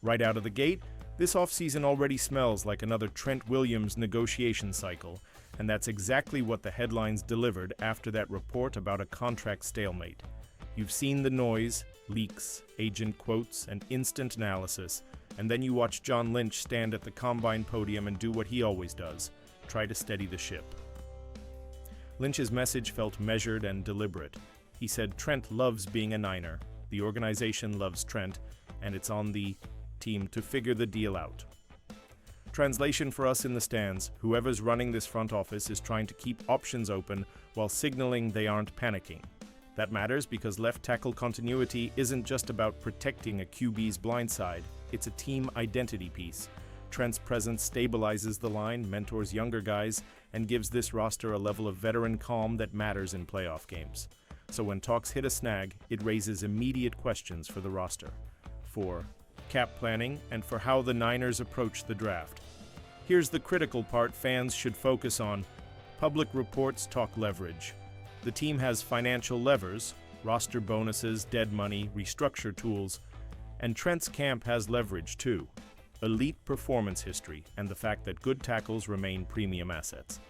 Right out of the gate, this offseason already smells like another Trent Williams negotiation cycle, and that's exactly what the headlines delivered after that report about a contract stalemate. You've seen the noise, leaks, agent quotes, and instant analysis, and then you watch John Lynch stand at the Combine podium and do what he always does, try to steady the ship. Lynch's message felt measured and deliberate. He said Trent loves being a Niner, the organization loves Trent, and it's on the team to figure the deal out. Translation for us in the stands: whoever's running this front office is trying to keep options open while signaling they aren't panicking. That matters because left tackle continuity isn't just about protecting a QB's blind side, it's a team identity piece. Trent's presence stabilizes the line, mentors younger guys, and gives this roster a level of veteran calm that matters in playoff games. So when talks hit a snag, it raises immediate questions for the roster, for cap planning, and for how the Niners approach the draft. Here's the critical part fans should focus on. Public reports talk leverage. The team has financial levers, roster bonuses, dead money, restructure tools, and Trent's camp has leverage too. Elite performance history and the fact that good tackles remain premium assets.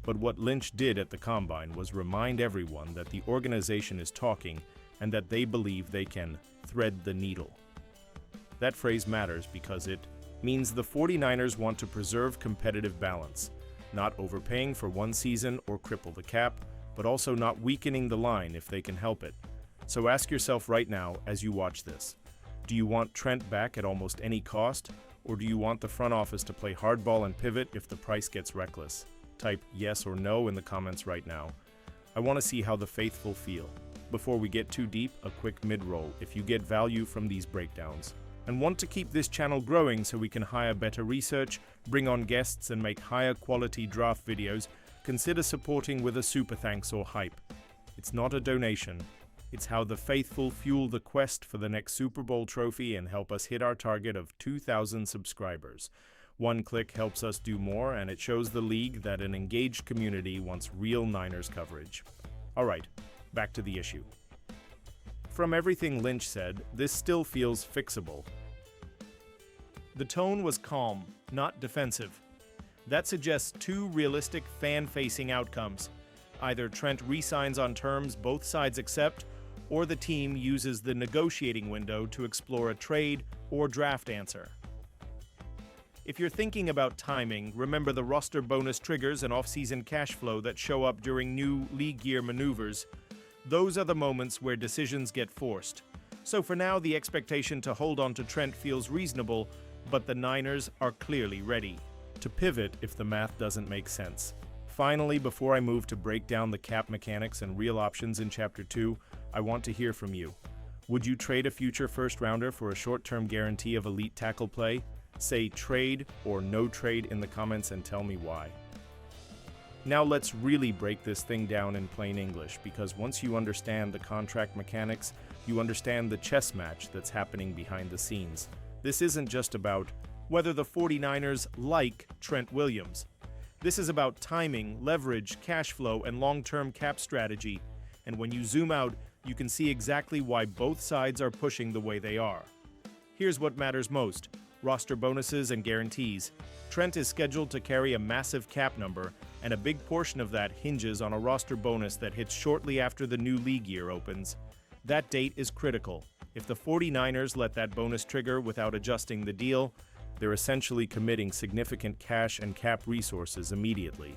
But what Lynch did at the Combine was remind everyone that the organization is talking and that they believe they can thread the needle. That phrase matters because it means the 49ers want to preserve competitive balance, not overpaying for one season or cripple the cap, but also not weakening the line if they can help it. So ask yourself right now as you watch this, do you want Trent back at almost any cost, or do you want the front office to play hardball and pivot if the price gets reckless? Type yes or no in the comments right now. I want to see how the faithful feel. Before we get too deep, a quick mid-roll if you get value from these breakdowns and want to keep this channel growing so we can hire better research, bring on guests, and make higher quality draft videos, consider supporting with a super thanks or hype. It's not a donation. It's how the faithful fuel the quest for the next Super Bowl trophy and help us hit our target of 2,000 subscribers. One click helps us do more, and it shows the league that an engaged community wants real Niners coverage. All right, back to the issue. From everything Lynch said, this still feels fixable. The tone was calm, not defensive. That suggests two realistic fan-facing outcomes. Either Trent re-signs on terms both sides accept, or the team uses the negotiating window to explore a trade or draft answer. If you're thinking about timing, remember the roster bonus triggers and off-season cash flow that show up during new league year maneuvers. Those are the moments where decisions get forced. So for now, the expectation to hold on to Trent feels reasonable, but the Niners are clearly ready to pivot if the math doesn't make sense. Finally, before I move to break down the cap mechanics and real options in Chapter 2, I want to hear from you. Would you trade a future first-rounder for a short-term guarantee of elite tackle play? Say trade or no trade in the comments and tell me why. Now let's really break this thing down in plain English, because once you understand the contract mechanics, you understand the chess match that's happening behind the scenes. This isn't just about whether the 49ers like Trent Williams. This is about timing, leverage, cash flow, and long-term cap strategy. And when you zoom out, you can see exactly why both sides are pushing the way they are. Here's what matters most: roster bonuses and guarantees. Trent is scheduled to carry a massive cap number, and a big portion of that hinges on a roster bonus that hits shortly after the new league year opens. That date is critical. If the 49ers let that bonus trigger without adjusting the deal, they're essentially committing significant cash and cap resources immediately.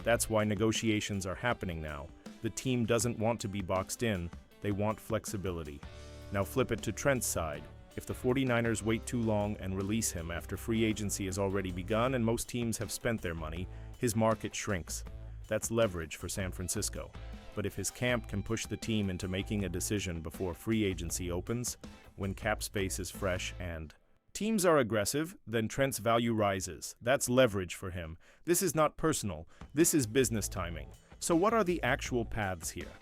That's why negotiations are happening now. The team doesn't want to be boxed in, they want flexibility. Now flip it to Trent's side. If the 49ers wait too long and release him after free agency has already begun and most teams have spent their money, his market shrinks. That's leverage for San Francisco. But if his camp can push the team into making a decision before free agency opens, when cap space is fresh and teams are aggressive, then Trent's value rises. That's leverage for him. This is not personal. This is business timing. So what are the actual paths here?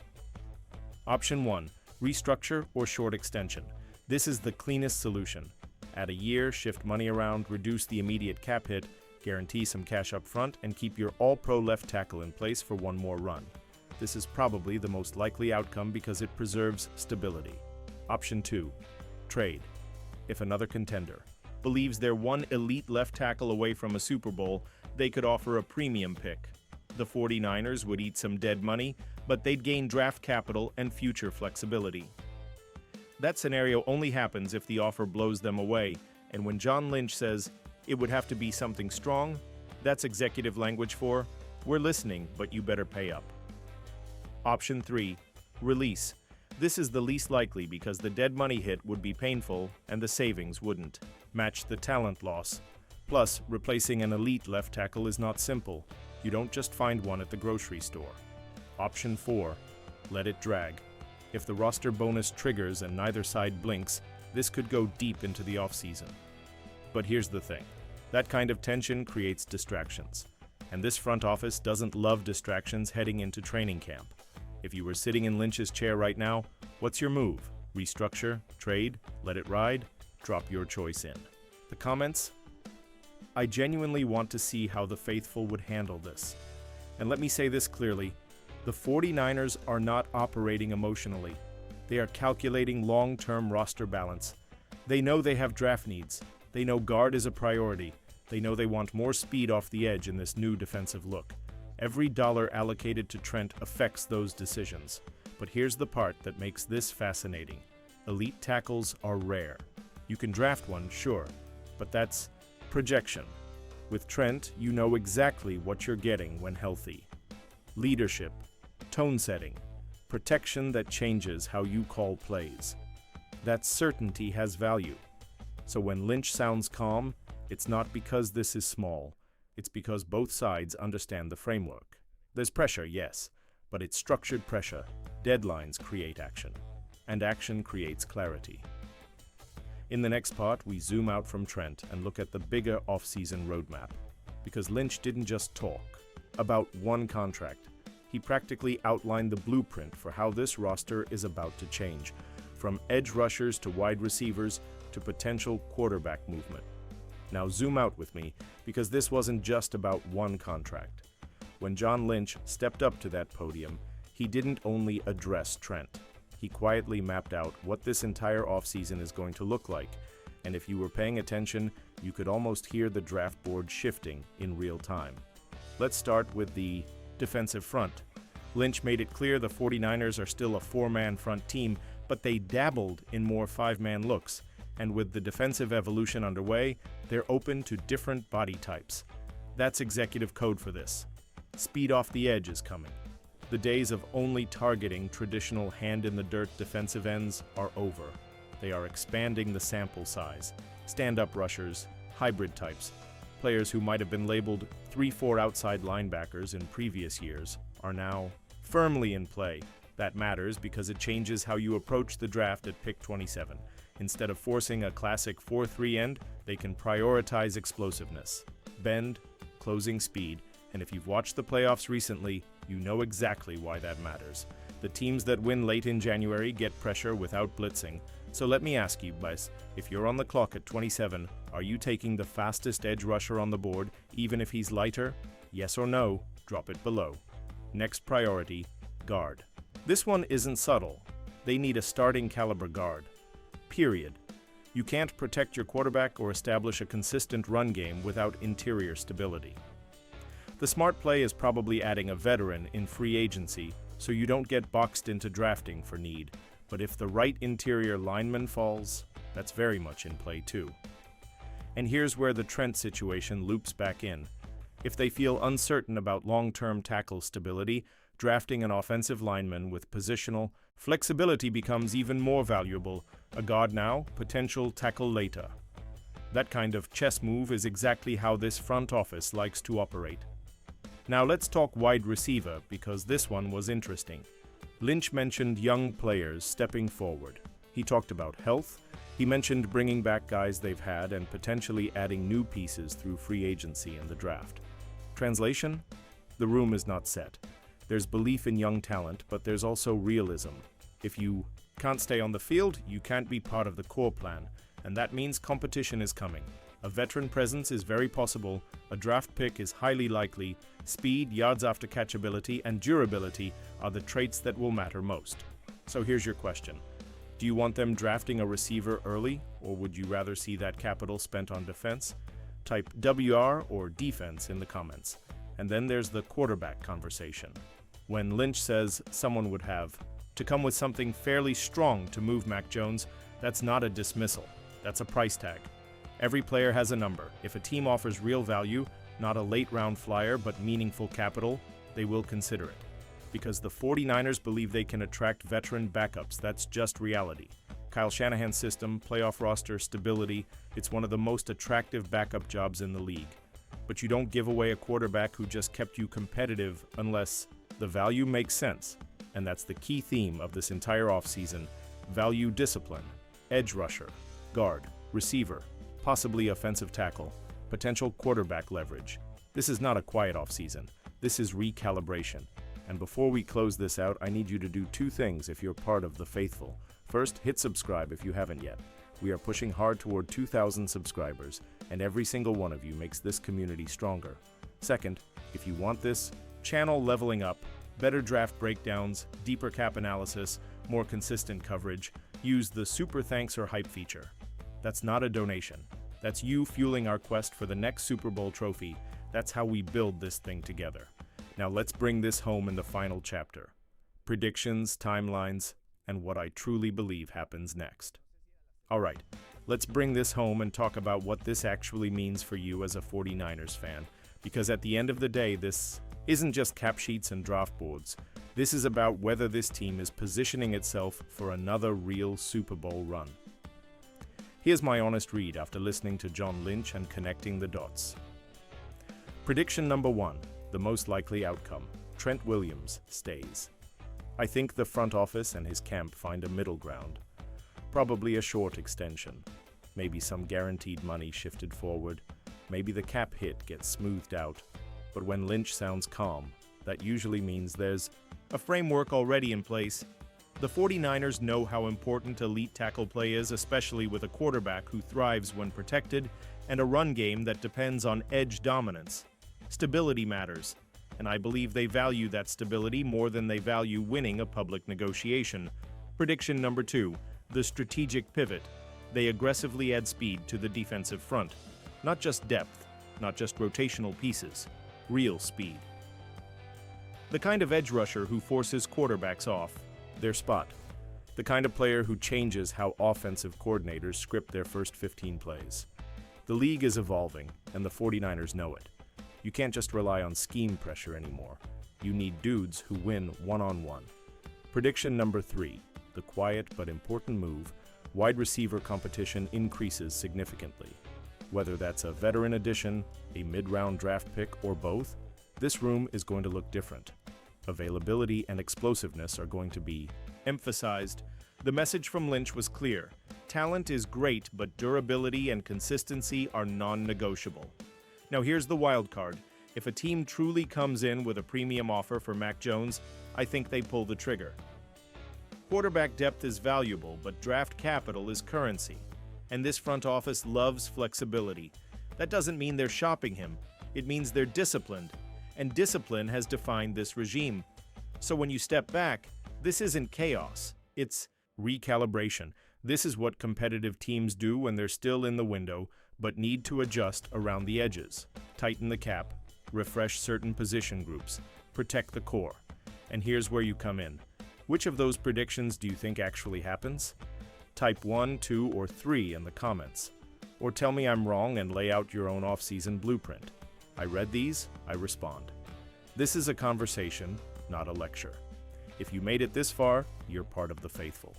Option 1, restructure or short extension. This is the cleanest solution. Add a year, shift money around, reduce the immediate cap hit, guarantee some cash up front, and keep your all-pro left tackle in place for one more run. This is probably the most likely outcome because it preserves stability. Option 2, trade. If another contender, believes they're one elite left tackle away from a Super Bowl, they could offer a premium pick. The 49ers would eat some dead money, but they'd gain draft capital and future flexibility. That scenario only happens if the offer blows them away, and when John Lynch says it would have to be something strong, that's executive language for, we're listening, but you better pay up. Option 3. Release. This is the least likely because the dead money hit would be painful and the savings wouldn't match the talent loss. Plus, replacing an elite left tackle is not simple. You don't just find one at the grocery store. Option 4. Let it drag. If the roster bonus triggers and neither side blinks, this could go deep into the offseason. But here's the thing. That kind of tension creates distractions. And this front office doesn't love distractions heading into training camp. If you were sitting in Lynch's chair right now, what's your move? Restructure? Trade? Let it ride? Drop your choice in. The comments? I genuinely want to see how the faithful would handle this. And let me say this clearly. The 49ers are not operating emotionally. They are calculating long-term roster balance. They know they have draft needs. They know guard is a priority. They know they want more speed off the edge in this new defensive look. Every dollar allocated to Trent affects those decisions. But here's the part that makes this fascinating. Elite tackles are rare. You can draft one, sure, but that's projection. With Trent, you know exactly what you're getting when healthy. Leadership, tone setting, protection that changes how you call plays. That certainty has value. So when Lynch sounds calm, it's not because this is small. It's because both sides understand the framework. There's pressure, yes, but it's structured pressure. Deadlines create action, and action creates clarity. In the next part, we zoom out from Trent and look at the bigger off-season roadmap. Because Lynch didn't just talk about one contract. He practically outlined the blueprint for how this roster is about to change, from edge rushers to wide receivers to potential quarterback movement. Now zoom out with me, because this wasn't just about one contract. When John Lynch stepped up to that podium, he didn't only address Trent. He quietly mapped out what this entire offseason is going to look like, and if you were paying attention, you could almost hear the draft board shifting in real time. Let's start with the defensive front. Lynch made it clear the 49ers are still a four-man front team, but they dabbled in more five-man looks. And with the defensive evolution underway, they're open to different body types. That's executive code for this. Speed off the edge is coming. The days of only targeting traditional hand-in-the-dirt defensive ends are over. They are expanding the sample size. Stand-up rushers, hybrid types, players who might have been labeled 3-4 outside linebackers in previous years are now firmly in play. That matters because it changes how you approach the draft at pick 27. Instead of forcing a classic 4-3 end, they can prioritize explosiveness, bend, closing speed, and if you've watched the playoffs recently, you know exactly why that matters. The teams that win late in January get pressure without blitzing. So let me ask you, guys, if you're on the clock at 27, are you taking the fastest edge rusher on the board, even if he's lighter? Yes or no? Drop it below. Next priority, guard. This one isn't subtle. They need a starting caliber guard. Period. You can't protect your quarterback or establish a consistent run game without interior stability. The smart play is probably adding a veteran in free agency so you don't get boxed into drafting for need. But if the right interior lineman falls, that's very much in play too. And here's where the Trent situation loops back in. If they feel uncertain about long-term tackle stability, drafting an offensive lineman with positional flexibility becomes even more valuable. A guard now, potential tackle later. That kind of chess move is exactly how this front office likes to operate. Now let's talk wide receiver, because this one was interesting. Lynch mentioned young players stepping forward. He talked about health. He mentioned bringing back guys they've had and potentially adding new pieces through free agency and the draft. Translation? The room is not set. There's belief in young talent, but there's also realism. If you can't stay on the field, you can't be part of the core plan, and that means competition is coming. A veteran presence is very possible, a draft pick is highly likely, speed, yards after catchability, and durability are the traits that will matter most. So here's your question. Do you want them drafting a receiver early, or would you rather see that capital spent on defense? Type WR or defense in the comments. And then there's the quarterback conversation. When Lynch says someone would have to come with something fairly strong to move Mac Jones, that's not a dismissal. That's a price tag. Every player has a number. If a team offers real value, not a late-round flyer but meaningful capital, they will consider it. Because the 49ers believe they can attract veteran backups, that's just reality. Kyle Shanahan's system, playoff roster, stability, it's one of the most attractive backup jobs in the league. But you don't give away a quarterback who just kept you competitive unless the value makes sense. And that's the key theme of this entire offseason: value discipline, edge rusher, guard, receiver, possibly offensive tackle, potential quarterback leverage. This is not a quiet offseason. This is recalibration. And before we close this out, I need you to do two things if you're part of the faithful. First, hit subscribe if you haven't yet. We are pushing hard toward 2,000 subscribers, and every single one of you makes this community stronger. Second, if you want this channel leveling up, better draft breakdowns, deeper cap analysis, more consistent coverage, use the super thanks or hype feature. That's not a donation. That's you fueling our quest for the next Super Bowl trophy. That's how we build this thing together. Now let's bring this home in the final chapter. Predictions, timelines, and what I truly believe happens next. All right, let's bring this home and talk about what this actually means for you as a 49ers fan. Because at the end of the day, this isn't just cap sheets and draft boards. This is about whether this team is positioning itself for another real Super Bowl run. Here's my honest read after listening to John Lynch and connecting the dots. Prediction number 1, the most likely outcome: Trent Williams stays. I think the front office and his camp find a middle ground. Probably a short extension. Maybe some guaranteed money shifted forward. Maybe the cap hit gets smoothed out. But when Lynch sounds calm, that usually means there's a framework already in place. The 49ers know how important elite tackle play is, especially with a quarterback who thrives when protected, and a run game that depends on edge dominance. Stability matters, and I believe they value that stability more than they value winning a public negotiation. Prediction number 2, the strategic pivot. They aggressively add speed to the defensive front. Not just depth, not just rotational pieces, real speed. The kind of edge rusher who forces quarterbacks off their spot. The kind of player who changes how offensive coordinators script their first 15 plays. The league is evolving, and the 49ers know it. You can't just rely on scheme pressure anymore. You need dudes who win one-on-one. Prediction number 3, the quiet but important move: wide receiver competition increases significantly. Whether that's a veteran addition, a mid-round draft pick, or both, this room is going to look different. Availability and explosiveness are going to be emphasized. The message from Lynch was clear. Talent is great, but durability and consistency are non-negotiable. Now here's the wild card. If a team truly comes in with a premium offer for Mac Jones, I think they pull the trigger. Quarterback depth is valuable, but draft capital is currency. And this front office loves flexibility. That doesn't mean they're shopping him. It means they're disciplined. And discipline has defined this regime. So when you step back, this isn't chaos. It's recalibration. This is what competitive teams do when they're still in the window, but need to adjust around the edges. Tighten the cap, refresh certain position groups, protect the core. And here's where you come in. Which of those predictions do you think actually happens? Type 1, 2, or 3 in the comments. Or tell me I'm wrong and lay out your own off-season blueprint. I read these, I respond. This is a conversation, not a lecture. If you made it this far, you're part of the faithful.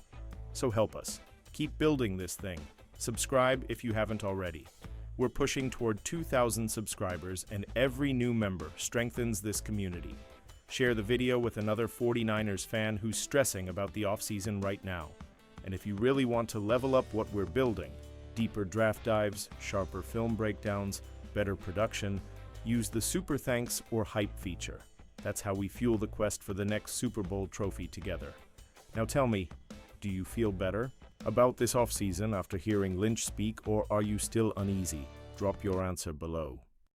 So help us. Keep building this thing. Subscribe if you haven't already. We're pushing toward 2,000 subscribers, and every new member strengthens this community. Share the video with another 49ers fan who's stressing about the offseason right now. And if you really want to level up what we're building, deeper draft dives, sharper film breakdowns, better production, use the super thanks or hype feature. That's how we fuel the quest for the next Super Bowl trophy together. Now tell me, do you feel better about this offseason after hearing Lynch speak, or are you still uneasy? Drop your answer below.